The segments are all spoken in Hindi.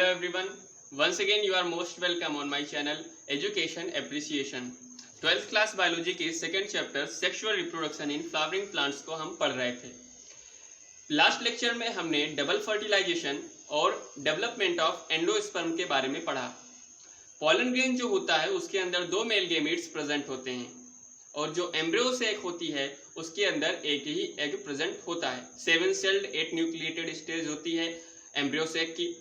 everyone. Once again you are most welcome on my channel Education Appreciation. 12th class biology के second chapter sexual reproduction in flowering plants को हम पढ़ रहे थे। लास्ट लेक्चर में हमने डबल फर्टिलाइजेशन और डेवलपमेंट ऑफ एंडोस्पर्म के बारे में पढ़ा। पॉलन ग्रेन जो होता है उसके अंदर दो मेल गेमीट्स प्रेजेंट होते हैं और जो एम्ब्रियो सेक होती है उसके अंदर एक ही एग प्रेजेंट होता है। 7 सेल्ड 8 न्यूक्लिएटेड स्टेज होती है एम्ब्रियो सेक की।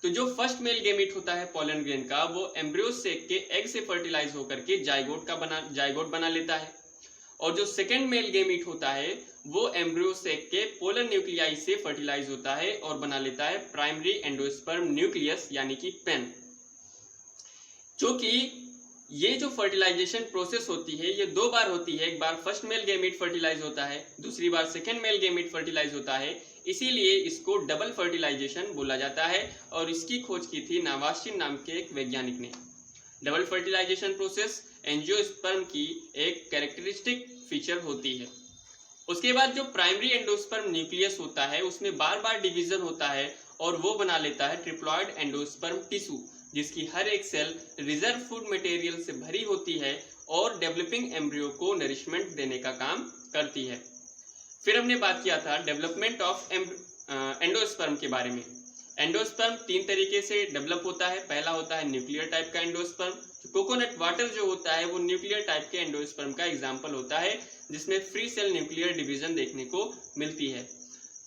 तो जो फर्स्ट मेल गेमीट होता है पॉलन ग्रेन का, वो एम्ब्रियो सेक के एग से फर्टिलाइज होकर के जाइगोट बना लेता है और जो सेकेंड मेल गेमीट होता है वो एम्ब्रियो सेक के पोलर न्यूक्लियाई से फर्टिलाइज होता है और बना लेता है प्राइमरी एंडोस्पर्म न्यूक्लियस यानी कि पेन। जो कि ये जो फर्टिलाइजेशन प्रोसेस होती है ये दो बार होती है। एक बार फर्स्ट मेल गेमीट फर्टिलाइज होता है, दूसरी बार सेकेंड मेल गेमीट फर्टिलाइज होता है, इसीलिए इसको डबल फर्टिलाइजेशन बोला जाता है और इसकी खोज की थी नावास्टिन नाम के एक वैज्ञानिक ने। डबल फर्टिलाइजेशन प्रोसेस एंजियोस्पर्म की एक कैरेक्टरिस्टिक फीचर होती है। उसके बाद जो प्राइमरी एंडोस्पर्म न्यूक्लियस होता है उसमें बार बार डिवीजन होता है और वो बना लेता है ट्रिप्लॉइड एंडोस्पर्म टिश्यू, जिसकी हर एक सेल रिजर्व फूड मटेरियल से भरी होती है और डेवलपिंग एम्ब्रियो को नरिशमेंट देने का काम करती है। फिर हमने बात किया था डेवलपमेंट ऑफ एंडोस्पर्म के बारे में। एंडोस्पर्म 3 तरीके से डेवलप होता है। पहला होता है न्यूक्लियर टाइप का एंडोस्पर्म। कोकोनट वाटर जो होता है वो न्यूक्लियर टाइप के एंडोस्पर्म का एग्जाम्पल होता है, जिसमें फ्री सेल न्यूक्लियर डिवीजन देखने को मिलती है।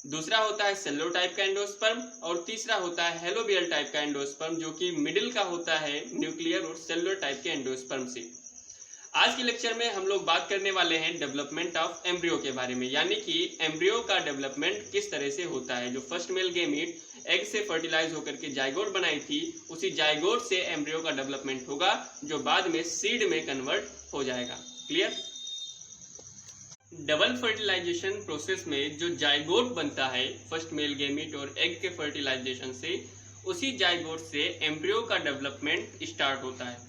दूसरा होता है सेल्युलर टाइप का एंडोस्पर्म और तीसरा होता है हेलोबियल टाइप का एंडोस्पर्म, जो कि मिडिल का होता है न्यूक्लियर और सेल्युलर टाइप के एंडोस्पर्म से। आज के लेक्चर में हम लोग बात करने वाले हैं डेवलपमेंट ऑफ एम्ब्रियो के बारे में, यानी कि एम्ब्रियो का डेवलपमेंट किस तरह से होता है। जो फर्स्ट मेल गेमीट एग से फर्टिलाइज होकर के जाइगोट बनाई थी, उसी जाइगोट से एम्ब्रियो का डेवलपमेंट होगा जो बाद में सीड में कन्वर्ट हो जाएगा। क्लियर? डबल फर्टिलाइजेशन प्रोसेस में जो जाइगोट बनता है फर्स्ट मेल गेमीट और एग के फर्टिलाइजेशन से, उसी जाइगोट से एम्ब्रियो का डेवलपमेंट स्टार्ट होता है।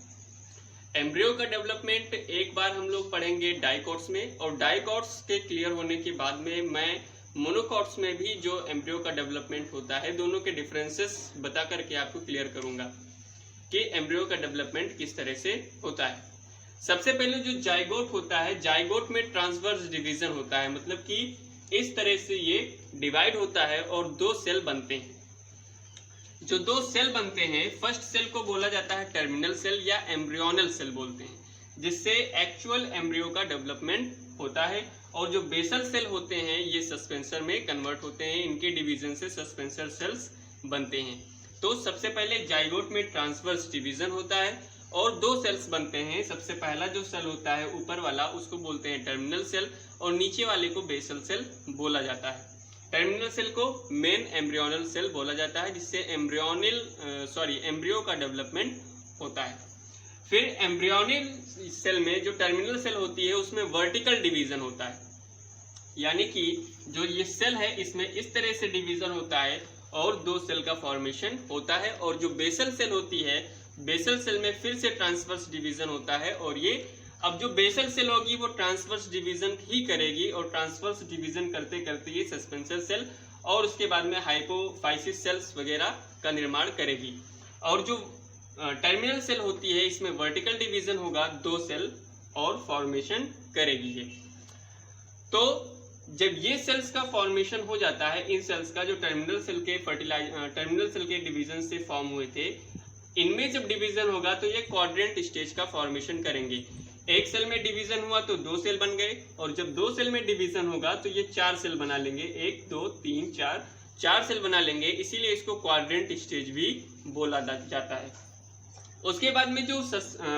एम्ब्रियो का डेवलपमेंट एक बार हम लोग पढ़ेंगे डाइकोट्स में, और डाइकोट्स के क्लियर होने के बाद में मैं मोनोकोट्स में भी जो एम्ब्रियो का डेवलपमेंट होता है दोनों के डिफरेंसेस बता करके आपको क्लियर करूंगा कि एम्ब्रियो का डेवलपमेंट किस तरह से होता है। सबसे पहले जो जाइगोट होता है, जाइगोट में ट्रांसवर्स डिवीजन होता है, मतलब कि इस तरह से ये डिवाइड होता है और 2 सेल बनते हैं। जो 2 सेल बनते हैं, फर्स्ट सेल को बोला जाता है टर्मिनल सेल या एम्ब्रियोनल सेल बोलते हैं, जिससे एक्चुअल एम्ब्रियो का डेवलपमेंट होता है। और जो बेसल सेल होते हैं ये सस्पेंसर में कन्वर्ट होते हैं, इनके डिवीजन से सस्पेंसर सेल्स बनते हैं। तो सबसे पहले जाइगोट में ट्रांसवर्स डिवीजन होता है और 2 सेल्स बनते हैं। सबसे पहला जो सेल होता है ऊपर वाला उसको बोलते हैं टर्मिनल सेल और नीचे वाले को बेसल सेल बोला जाता है। टर्मिनल सेल को मेन एम्ब्रियोनल सेल बोला जाता है, जिससे एम्ब्रियो का डेवलपमेंट होता है। फिर एम्ब्रियोनल सेल में जो टर्मिनल सेल होती है उसमें वर्टिकल डिवीजन होता है, यानी कि जो ये सेल है इसमें इस तरह से डिवीजन होता है और 2 सेल का फॉर्मेशन होता है। और जो बेसल सेल होती है, बेसल सेल में फिर से ट्रांसवर्स डिवीजन होता है और ये अब जो बेसल सेल होगी वो ट्रांसवर्स डिवीजन ही करेगी और ट्रांसवर्स डिवीजन करते करते ये सस्पेंसर सेल और उसके बाद में हाइपोफाइसिस सेल्स वगैरह का निर्माण करेगी। और जो टर्मिनल सेल होती है इसमें वर्टिकल डिवीजन होगा, 2 सेल और फॉर्मेशन करेगी ये। तो जब ये सेल्स का फॉर्मेशन हो जाता है, इन सेल्स का जो टर्मिनल सेल के डिवीजन से फॉर्म हुए थे, इनमें जब डिवीजन होगा तो ये क्वाड्रेंट स्टेज का फॉर्मेशन करेंगे। एक सेल में डिवीजन हुआ तो 2 सेल बन गए, और जब 2 सेल में डिवीजन होगा तो ये 4 सेल बना लेंगे। 1 2 3 4 सेल बना लेंगे, इसीलिए इसको क्वाड्रेंट स्टेज भी बोला जाता है। उसके बाद में जो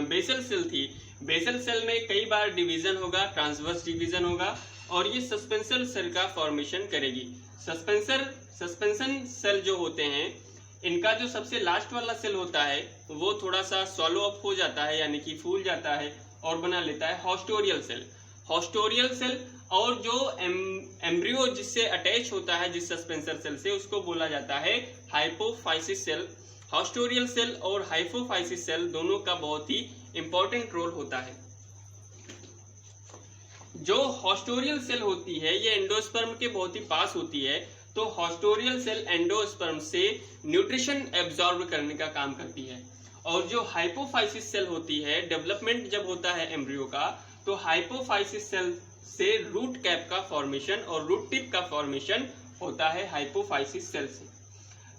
बेसल सेल थी, बेसल सेल में कई बार डिवीजन होगा, ट्रांसवर्स डिवीजन होगा और ये सस्पेंसर सेल का फॉर्मेशन करेगी। सस्पेंशन सेल जो होते हैं, इनका जो सबसे लास्ट वाला सेल होता है वो थोड़ा सा सॉलो अप हो जाता है, यानी कि फूल जाता है और बना लेता है हॉस्टोरियल सेल। हॉस्टोरियल सेल और जो एम्ब्रियो जिससे अटैच होता है जिस सस्पेंसर सेल से, उसको बोला जाता है हाइपोफाइसिस सेल। हॉस्टोरियल सेल और हाइपोफाइसिस सेल दोनों का बहुत ही इंपॉर्टेंट रोल होता है। जो हॉस्टोरियल सेल होती है ये एंडोस्पर्म के बहुत ही पास होती है, तो तो हॉस्टोरियल सेल एंडोस्पर्म से न्यूट्रिशन एब्जॉर्ब करने का काम करती है। और जो हाइपोफाइसिस सेल होती है, डेवलपमेंट जब होता है एम्ब्रियो का, तो हाइपोफाइसिस सेल से रूट कैप का फॉर्मेशन और रूट टिप का फॉर्मेशन होता है हाइपोफाइसिस सेल से।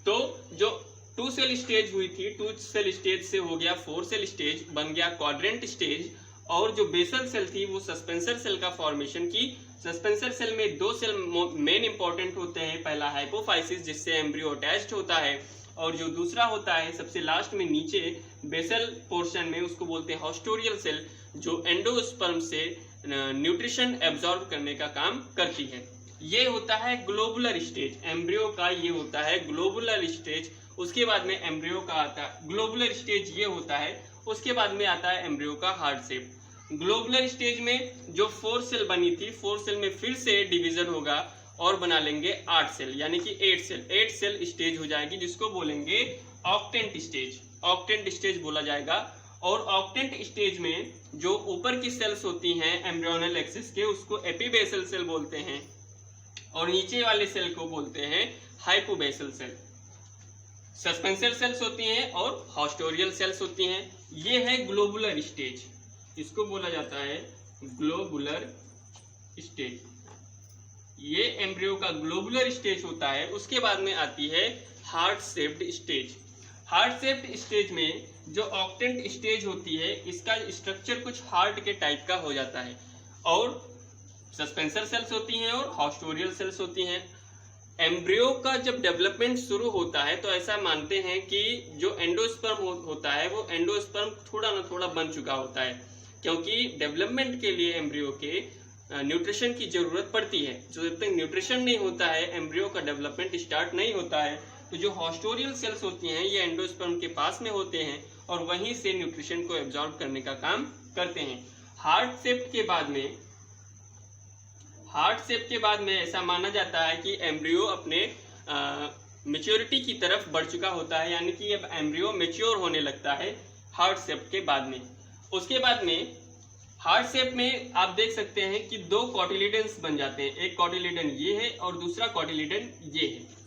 तो जो 2 सेल स्टेज हुई थी, 2 सेल स्टेज से हो गया 4 सेल स्टेज, बन गया क्वाड्रेंट स्टेज। और जो बेसल सेल थी वो सस्पेंसर सेल का फॉर्मेशन की। सस्पेंसर सेल में 2 सेल मेन इंपॉर्टेंट होते हैं, पहला हाइपोफाइसिस जिससे एम्ब्रियो अटैच्ड होता है, और जो दूसरा होता है सबसे लास्ट में नीचे बेसल पोर्शन में, उसको बोलते हैं हॉस्टोरियल सेल, जो एंडोस्पर्म से न्यूट्रिशन एब्जॉर्ब करने का काम करती है। ये होता है ग्लोबुलर स्टेज, एम्ब्रियो का ये होता है ग्लोबुलर स्टेज। उसके बाद में एम्ब्रियो का आता है ग्लोबुलर स्टेज, ये होता है। उसके बाद में आता है एम्ब्रियो का हार्ट शेप। ग्लोबुलर स्टेज में जो 4 सेल बनी थी, 4 सेल में फिर से डिवीजन होगा और बना लेंगे 8 सेल, यानी कि 8 सेल स्टेज हो जाएगी, जिसको बोलेंगे ऑक्टेंट स्टेज। ऑक्टेंट स्टेज बोला जाएगा। और ऑक्टेंट स्टेज में जो ऊपर की सेल्स होती हैं एम्ब्रियोनल एक्सिस के, उसको एपीबेसल सेल बोलते हैं, और नीचे वाले सेल को बोलते हैं हाइपोबेसल सेल। सस्पेंसर सेल्स होती हैं और हॉस्टोरियल सेल्स होती हैं। ये है ग्लोबुलर स्टेज, इसको बोला जाता है ग्लोबुलर स्टेज। ये एम्ब्रियो का ग्लोबुलर स्टेज होता है। उसके बाद में आती है heart shaped stage. Heart shaped stage में जो ऑक्टेंट स्टेज होती है, इसका स्ट्रक्चर कुछ हार्ट के टाइप का हो जाता है, और सस्पेंसर सेल्स होती हैं और हॉस्टोरियल सेल्स होती हैं। एम्ब्रियो का जब डेवलपमेंट शुरू होता है तो ऐसा मानते हैं कि जो एंडोस्पर्म होता है वो एंडोस्पर्म थोड़ा ना थोड़ा बन चुका होता है, क्योंकि डेवलपमेंट के लिए एम्ब्रियो के न्यूट्रिशन की जरूरत पड़ती है। जो जब तक न्यूट्रिशन नहीं होता है एम्ब्रियो का डेवलपमेंट स्टार्ट नहीं होता है। तो जो हॉस्टोरियल सेल्स होती हैं ये एंडोस्पर्म के पास में होते हैं और वहीं से न्यूट्रिशन को एब्जॉर्ब करने का काम करते हैं। हार्ट शेप के बाद में ऐसा माना जाता है कि एम्ब्रियो अपने मैच्योरिटी की तरफ बढ़ चुका होता है, यानी कि अब एम्ब्रियो मैच्योर होने लगता है हार्ट शेप के बाद में। उसके बाद में हार्ट शेप में आप देख सकते हैं कि 2 कॉटिलिडन्स बन जाते हैं। एक कॉटिलिडन ये है और दूसरा कॉटिलिडन ये है।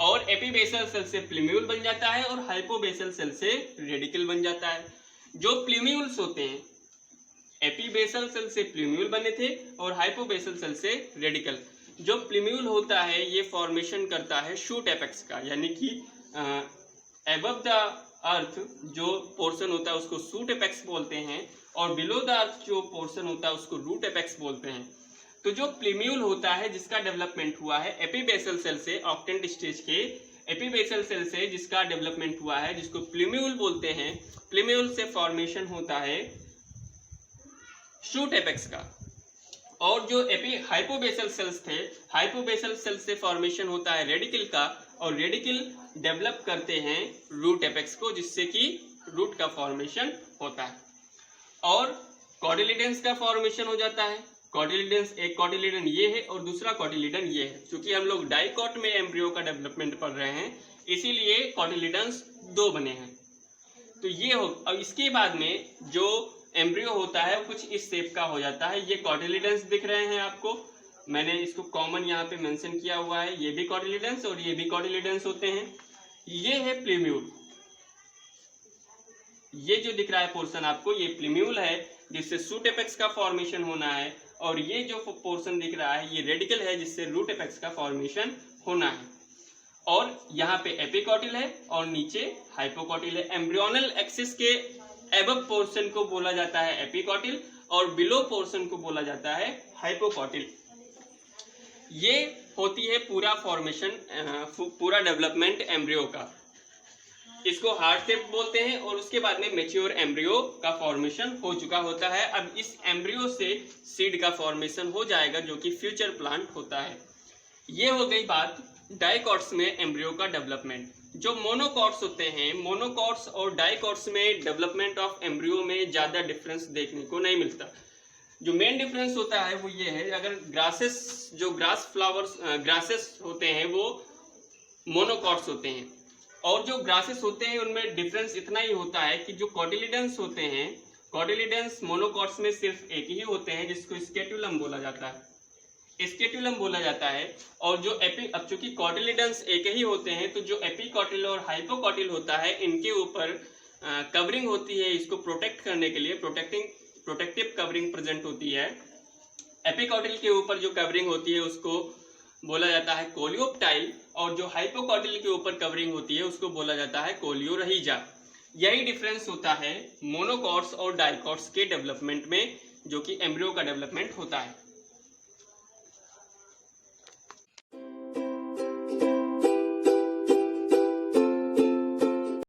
और एपीबेसल सेल से प्लीम्यूल बन जाता है और हाइपोबेसल सेल से रेडिकल बन जाता है। जो प्लीम्यूल्स होते हैं, एपीबेसल सेल से प्लीम्यूल बने थे और हाइपोबेसल सेल से रेडिकल। जो प्लीम्यूल होता है ये फॉर्मेशन करता है शूट एपेक्स का, यानी कि एबव द अर्थ जो पोर्शन होता है उसको शूट एपेक्स बोलते हैं, और बिलो द अर्थ जो पोर्शन होता है उसको रूट एपेक्स बोलते हैं। तो जो प्लीम्यूल होता है जिसका डेवलपमेंट हुआ है एपीबेसल सेल से, ऑक्टेंट स्टेज के एपीबेसल सेल से जिसका डेवलपमेंट हुआ है, जिसको प्लीम्यूल बोलते हैं, प्लीम्यूल से फॉर्मेशन होता है शूट एपेक्स का। और जो हाइपोबेसल सेल्स थे, हाइपोबेसल सेल से फॉर्मेशन होता है रेडिकल का, और रेडिकल डेवलप करते हैं रूट एपेक्स को, जिससे कि रूट का फॉर्मेशन होता है। और कॉटिलिडन्स का फॉर्मेशन हो जाता है। कॉटिलिडन्स, एक कॉटिलिडन ये है और दूसरा कॉटिलिडन ये है। क्योंकि हम लोग डाइकॉट में एम्ब्रियो का डेवलपमेंट पढ़ रहे हैं, इसीलिए कॉटिलिडन्स 2 बने हैं। तो ये हो। अब इसके बाद में जो एम्ब्रियो होता है वो कुछ इस शेप का हो जाता है। ये कॉटिलिडन्स दिख रहे हैं आपको, मैंने इसको कॉमन यहाँ पे मेंशन किया हुआ है। ये भी कॉटिलिडन्स और ये भी कॉटिलिडन्स होते हैं। ये है प्लीम्यूल, ये जो दिख रहा है पोर्शन आपको, ये प्लीम्यूल है जिससे शूट एपेक्स का फॉर्मेशन होना है, और ये जो पोर्शन दिख रहा है ये रेडिकल है जिससे रूट एपेक्स का फॉर्मेशन होना है। और यहाँ पे एपिकॉटिल है और नीचे हाइपोकॉटिल है। एम्ब्रियोनल एक्सिस के एबव पोर्शन को बोला जाता है एपिकॉटिल और बिलो पोर्शन को बोला जाता है हाइपोकॉटिल। ये होती है पूरा फॉर्मेशन, पूरा डेवलपमेंट एम्ब्रियो का। इसको हार्ट शेप बोलते हैं। और उसके बाद में मैच्योर एम्ब्रियो का फॉर्मेशन हो चुका होता है। अब इस एम्ब्रियो से सीड का फॉर्मेशन हो जाएगा जो कि फ्यूचर प्लांट होता है। ये हो गई बात डाइकॉट्स में एम्ब्रियो का डेवलपमेंट। जो मोनोकॉट्स होते हैं, मोनोकॉट्स और डाइकॉट्स में डेवलपमेंट ऑफ एम्ब्रियो में ज्यादा डिफरेंस देखने को नहीं मिलता। जो मेन डिफरेंस होता है वो ये है, अगर ग्रासेस, जो ग्रास फ्लावर्स ग्रासेस होते हैं वो मोनोकॉट्स होते हैं, और जो ग्रासेस होते हैं उनमें डिफरेंस इतना ही होता है कि जो कॉटिलिडन्स होते हैं, कॉटिलिडन्स मोनोकॉट्स में सिर्फ एक ही होते हैं जिसको स्केटुलम बोला जाता है। स्केटुलम बोला जाता है। और जो अब चूंकि कॉटिलिडन्स एक ही होते हैं, तो जो एपिकॉटिल और हाइपोकॉटिल होता है इनके ऊपर कवरिंग होती है, इसको प्रोटेक्ट करने के लिए प्रोटेक्टिव कवरिंग प्रेजेंट होती है। एपिकॉटिल के ऊपर जो कवरिंग होती है उसको बोला जाता है कोलियोप्टाइल, और जो हाइपोकॉटिल के ऊपर कवरिंग होती है उसको बोला जाता है कोलियोरहिजा। यही डिफरेंस होता है मोनोकॉट्स और डाइकॉट्स के डेवलपमेंट में, जो कि एम्ब्रियो का डेवलपमेंट होता है।